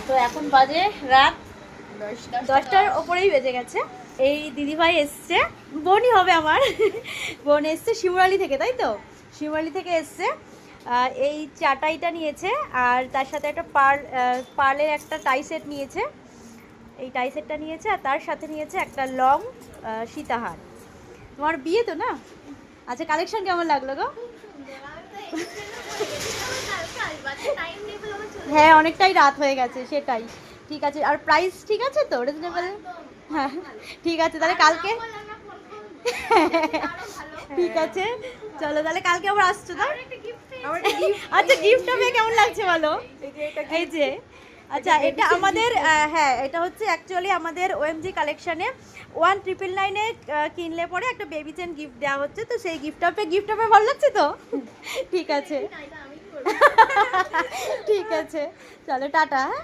তো এখন বাজে রাত 10টার ওপরেই বেজে গেছে। এই দিদিভাই এসছে, বোনই হবে আমার। বোন এসছে শিমুরালি থেকে, তাই তো? শিমুরালি থেকে এসছে। এই চাটাইটা নিয়েছে আর তার সাথে একটা পার্লের একটা টাই সেট নিয়েছে। এই টাই সেটটা নিয়েছে আর তার সাথে নিয়েছে একটা লং সীতাহার। তোমার বিয়ে তো না? আচ্ছা, কালেকশন কেমন লাগলো গো? হ্যাঁ, অনেকটাই রাত হয়ে গেছে, সেটাই। ঠিক আছে, আর প্রাইস ঠিক আছে তো, রিজনেবল? হ্যাঁ, ঠিক আছে তাহলে কালকে। ঠিক আছে, চলো তাহলে কালকে আবার আসছো তো। আচ্ছা, গিফটটা পেয়ে কেমন লাগছে বলো? এই যে, আচ্ছা এটা আমাদের হ্যাঁ, এটা হচ্ছে অ্যাকচুয়ালি আমাদের ওএমজি কালেকশানে 1999-এ কিনলে পরে একটা বেবি চেন গিফট দেওয়া হচ্ছে, তো সেই গিফটটা পেয়ে ভালো লাগছে তো। ঠিক আছে। ঠিক আছে, চলো টাটা। হ্যাঁ।